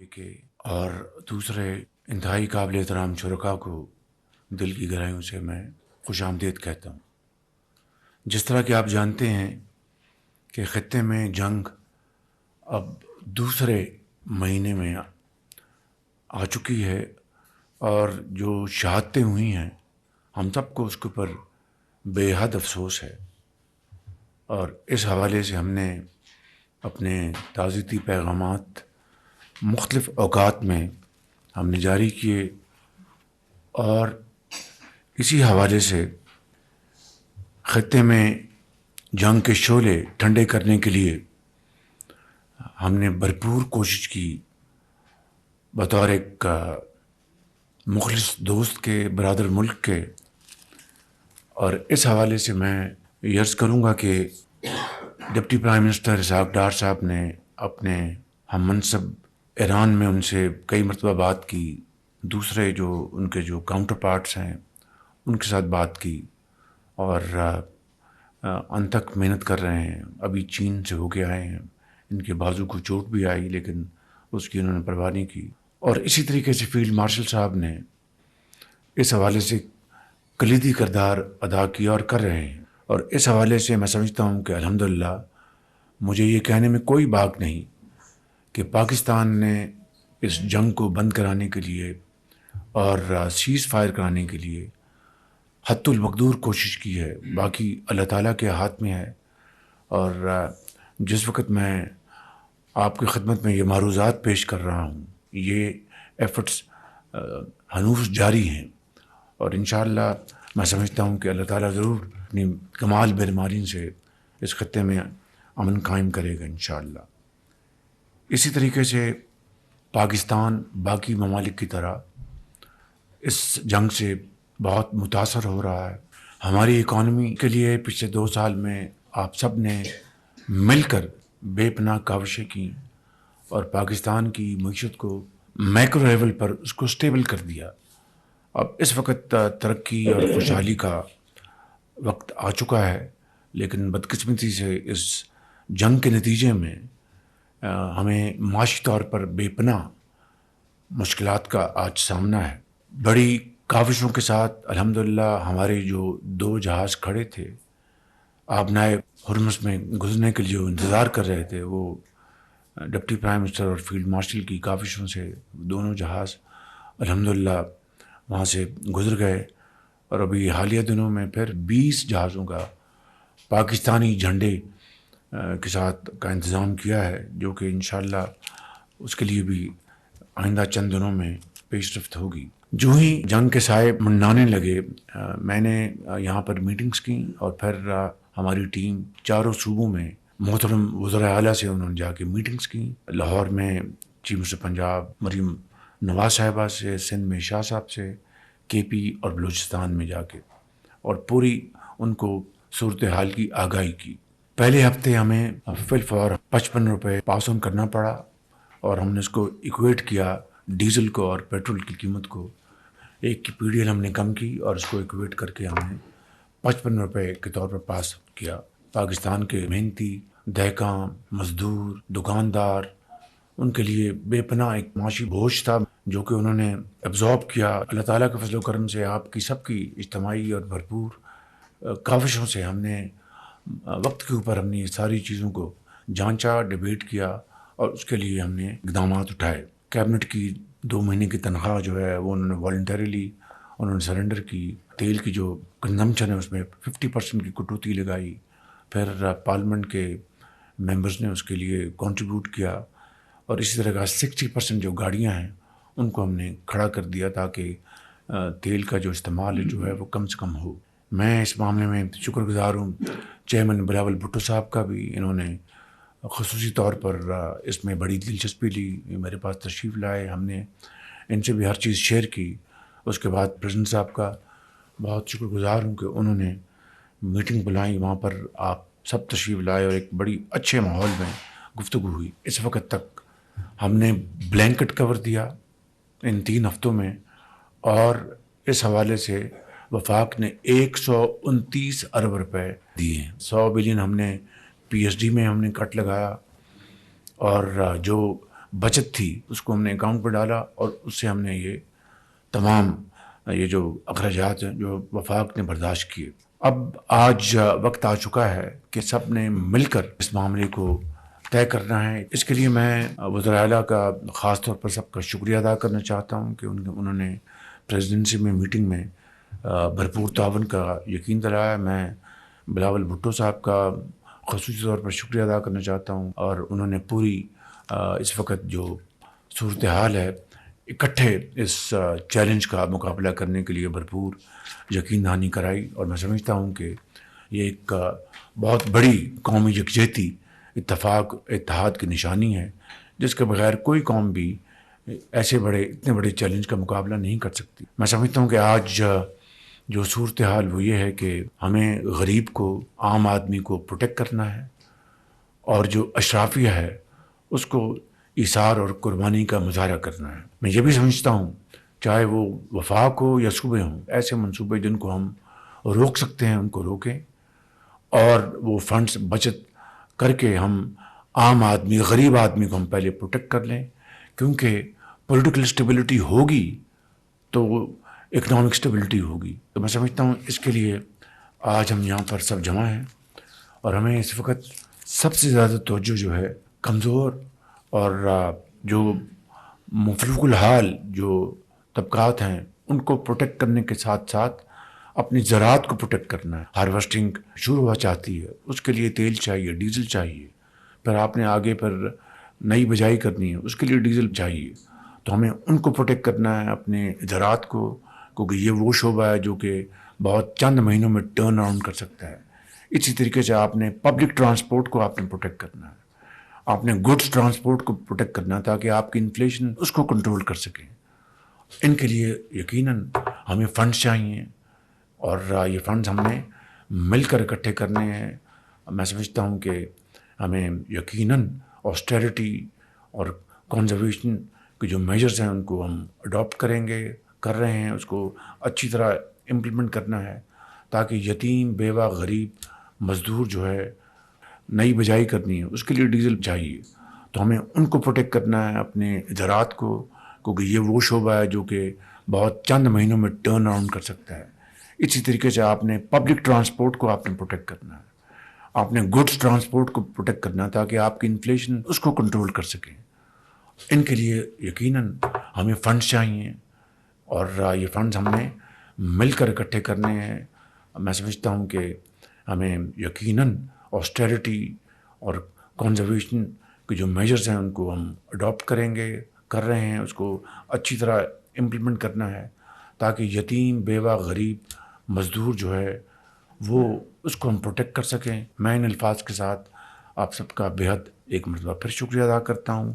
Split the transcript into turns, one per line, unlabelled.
کے اور دوسرے انتہائی قابل احترام شرکاء کو دل کی گہرائیوں سے میں خوش آمدید کہتا ہوں۔ جس طرح کہ آپ جانتے ہیں کہ خطے میں جنگ اب دوسرے مہینے میں آ چکی ہے اور جو شہادتیں ہوئی ہیں ہم سب کو اس کے اوپر بے حد افسوس ہے، اور اس حوالے سے ہم نے اپنے تعزیتی پیغامات مختلف اوقات میں ہم نے جاری کیے، اور اسی حوالے سے خطے میں جنگ کے شعلے ٹھنڈے کرنے کے لیے ہم نے بھرپور کوشش کی بطور ایک مخلص دوست کے، برادر ملک کے۔ اور اس حوالے سے میں یہ عرض کروں گا کہ deputy prime minister Ishaq Dar صاحب نے اپنے ہم منصب ایران میں ان سے کئی مرتبہ بات کی، دوسرے جو ان کے جو کاؤنٹر پارٹس ہیں ان کے ساتھ بات کی، اور ان تک محنت کر رہے ہیں۔ ابھی چین سے ہو کے آئے ہیں، ان کے بازو کو چوٹ بھی آئی لیکن اس کی انہوں نے پرواہ نہیں کی۔ اور اسی طریقے سے فیلڈ مارشل صاحب نے اس حوالے سے کلیدی کردار ادا کیا اور کر رہے ہیں، اور اس حوالے سے میں سمجھتا ہوں کہ الحمدللہ مجھے یہ کہنے میں کوئی باک نہیں کہ پاکستان نے اس جنگ کو بند کرانے کے لیے اور سیز فائر کرانے کے لیے حد المقدور کوشش کی ہے۔ باقی اللہ تعالیٰ کے ہاتھ میں ہے، اور جس وقت میں آپ کی خدمت میں یہ معروضات پیش کر رہا ہوں، یہ ایفرٹس ہنوز جاری ہیں، اور انشاءاللہ میں سمجھتا ہوں کہ اللہ تعالیٰ ضرور اپنی کمال برماری سے اس خطے میں امن قائم کرے گا انشاءاللہ۔ اسی طریقے سے پاکستان باقی ممالک کی طرح اس جنگ سے بہت متاثر ہو رہا ہے۔ ہماری اکانومی کے لیے پچھلے 2 سال میں آپ سب نے مل کر بے پناہ کاوشیں کی اور پاکستان کی معیشت کو میکرو لیول پر اس کو سٹیبل کر دیا۔ اب اس وقت ترقی اور خوشحالی کا وقت آ چکا ہے، لیکن بدقسمتی سے اس جنگ کے نتیجے میں ہمیں معاشی طور پر بے پناہ مشکلات کا آج سامنا ہے۔ بڑی کاوشوں کے ساتھ الحمدللہ ہمارے جو 2 جہاز کھڑے تھے آبنائے ہرمز میں گزرنے کے لیے جو انتظار کر رہے تھے، وہ ڈپٹی پرائم منسٹر اور فیلڈ مارشل کی کاوشوں سے دونوں جہاز الحمدللہ وہاں سے گزر گئے، اور ابھی حالیہ دنوں میں پھر 20 جہازوں کا پاکستانی جھنڈے کے ساتھ کا انتظام کیا ہے، جو کہ انشاءاللہ اس کے لیے بھی آئندہ چند دنوں میں پیش رفت ہوگی۔ جو ہی جنگ کے سائے منڈانے لگے، میں نے یہاں پر میٹنگز کی، اور پھر ہماری ٹیم 4 صوبوں میں محترم وزراء اعلیٰ سے انہوں نے جا کے میٹنگز کی۔ لاہور میں چیف منسٹر پنجاب مریم نواز صاحبہ سے، سندھ میں شاہ صاحب سے، کے پی اور بلوچستان میں جا کے، اور پوری ان کو صورتحال کی آگاہی کی۔ پہلے ہفتے ہمیں فی الفور 55 روپے پاس آن کرنا پڑا، اور ہم نے اس کو ایکویٹ کیا ڈیزل کو اور پیٹرول کی قیمت کو۔ ایک کی پی ڈی ایل ہم نے کم کی اور اس کو ایکویٹ کر کے ہم نے 55 روپے کے طور پر پاس کیا۔ پاکستان کے محنتی دہقاں، مزدور، دکاندار، ان کے لیے بے پناہ ایک معاشی بوجھ تھا جو کہ انہوں نے ایبزارب کیا۔ اللہ تعالیٰ کے فضل و کرم سے، آپ کی سب کی اجتماعی اور بھرپور کاوشوں سے ہم نے وقت کے اوپر ہم نے ساری چیزوں کو جانچا، ڈیبیٹ کیا، اور اس کے لیے ہم نے اقدامات اٹھائے۔ کیبنٹ کی 2 مہینے کی تنخواہ جو ہے وہ انہوں نے والنٹریلی انہوں نے سرنڈر کی۔ تیل کی جو کنزمپشن ہے اس میں 50% کی کٹوتی لگائی۔ پھر پارلیمنٹ کے ممبرز نے اس کے لیے کنٹریبیوٹ کیا، اور اسی طرح کا 60% جو گاڑیاں ہیں ان کو ہم نے کھڑا کر دیا تاکہ تیل کا جو استعمال جو ہے وہ کم سے کم ہو۔ میں اس معاملے میں شکر گزار ہوں چیئرمین بلاول بھٹو صاحب کا بھی، انہوں نے خصوصی طور پر اس میں بڑی دلچسپی لی، میرے پاس تشریف لائے، ہم نے ان سے بھی ہر چیز شیئر کی۔ اس کے بعد پریزیڈنٹ صاحب کا بہت شکر گزار ہوں کہ انہوں نے میٹنگ بلائی، وہاں پر آپ سب تشریف لائے، اور ایک بڑی اچھے ماحول میں گفتگو ہوئی۔ اس وقت تک ہم نے بلینکٹ کور دیا ان 3 ہفتوں میں، اور اس حوالے سے وفاق نے 129 ارب روپے دیے ہیں۔ 100 بلین ہم نے پی ایس ڈی میں ہم نے کٹ لگایا، اور جو بچت تھی اس کو ہم نے اکاؤنٹ پہ ڈالا اور اس سے ہم نے یہ تمام یہ جو اخراجات ہیں جو وفاق نے برداشت کیے۔ اب آج وقت آ چکا ہے کہ سب نے مل کر اس معاملے کو طے کرنا ہے۔ اس کے لیے میں وزراء اعلیٰ کا خاص طور پر سب کا شکریہ ادا کرنا چاہتا ہوں کہ انہوں نے پریزیڈنسی میں میٹنگ میں بھرپور تعاون کا یقین دلایا۔ میں بلاول بھٹو صاحب کا خصوصی طور پر شکریہ ادا کرنا چاہتا ہوں، اور انہوں نے پوری اس وقت جو صورتحال ہے اکٹھے اس چیلنج کا مقابلہ کرنے کے لیے بھرپور یقین دہانی کرائی، اور میں سمجھتا ہوں کہ یہ ایک بہت بڑی قومی یکجہتی، اتفاق، اتحاد کی نشانی ہے جس کے بغیر کوئی قوم بھی اتنے بڑے چیلنج کا مقابلہ نہیں کر سکتی۔ میں سمجھتا ہوں کہ آج جو صورتحال وہ یہ ہے کہ ہمیں غریب کو، عام آدمی کو پروٹیکٹ کرنا ہے، اور جو اشرافیہ ہے اس کو ایثار اور قربانی کا مظاہرہ کرنا ہے۔ میں یہ بھی سمجھتا ہوں چاہے وہ وفاق ہو یا صوبے ہوں، ایسے منصوبے جن کو ہم روک سکتے ہیں ان کو روکیں، اور وہ فنڈز بچت کر کے ہم عام آدمی، غریب آدمی کو ہم پہلے پروٹیکٹ کر لیں، کیونکہ پولیٹیکل اسٹیبلٹی ہوگی تو اکنامک اسٹیبلٹی ہوگی۔ تو میں سمجھتا ہوں اس کے لیے آج ہم یہاں پر سب جمع ہیں، اور ہمیں اس وقت سب سے زیادہ توجہ جو ہے کمزور اور جو مفلوج الحال جو طبقات ہیں ان کو پروٹیکٹ کرنے کے ساتھ ساتھ اپنی زراعت کو پروٹیکٹ کرنا ہے۔ ہارویسٹنگ شروع ہوا چاہتی ہے، اس کے لیے تیل چاہیے، ڈیزل چاہیے، پھر آپ نے آگے پر نئی بجائی کرنی ہے، اس کے لیے ڈیزل چاہیے، تو ہمیں ان کو پروٹیکٹ کرنا ہے، اپنے زراعت کو، کیونکہ یہ وہ شعبہ ہے جو کہ بہت چند مہینوں میں ٹرن اراؤنڈ کر سکتا ہے۔ اسی طریقے سے آپ نے پبلک ٹرانسپورٹ کو آپ نے پروٹیکٹ کرنا ہے، آپ نے گڈس ٹرانسپورٹ کو پروٹیکٹ کرنا ہے تاکہ آپ کی انفلیشن اس کو کنٹرول کر سکیں۔ ان کے لیے یقیناً ہمیں فنڈز چاہیے، اور یہ فنڈز ہم نے مل کر اکٹھے کرنے ہیں۔ میں سمجھتا ہوں کہ ہمیں یقیناً آسٹیرٹی اور کنزرویشن کے جو میجرز ہیں ان کو ہم اڈاپٹ کریں گے، کر رہے ہیں، اس کو اچھی طرح امپلیمنٹ کرنا ہے تاکہ یتیم، بیوہ، غریب، مزدور جو ہے نئی بجائی کرنی ہے اس کے لیے ڈیزل چاہیے، تو ہمیں ان کو پروٹیکٹ کرنا ہے، اپنے زراعت کو، کیونکہ یہ وہ شعبہ ہے جو کہ بہت چند مہینوں میں ٹرن اراؤنڈ کر سکتا ہے۔ اسی طریقے سے آپ نے پبلک ٹرانسپورٹ کو آپ نے پروٹیکٹ کرنا ہے، آپ نے گڈس ٹرانسپورٹ کو پروٹیکٹ کرنا ہے تاکہ آپ کی انفلیشن اس کو کنٹرول کر سکیں۔ ان کے لیے یقیناً ہمیں فنڈز چاہیے، اور یہ فنڈز ہم نے مل کر اکٹھے کرنے ہیں۔ میں سمجھتا ہوں کہ ہمیں یقیناً آسٹیرٹی اور کنزرویشن کے جو میجرز ہیں ان کو ہم اڈاپٹ کریں گے، کر رہے ہیں، اس کو اچھی طرح امپلیمنٹ کرنا ہے تاکہ یتیم، بیوہ، غریب، مزدور جو ہے وہ اس کو ہم پروٹیکٹ کر سکیں۔ میں ان الفاظ کے ساتھ آپ سب کا بے حد ایک مرتبہ پھر شکریہ ادا کرتا ہوں۔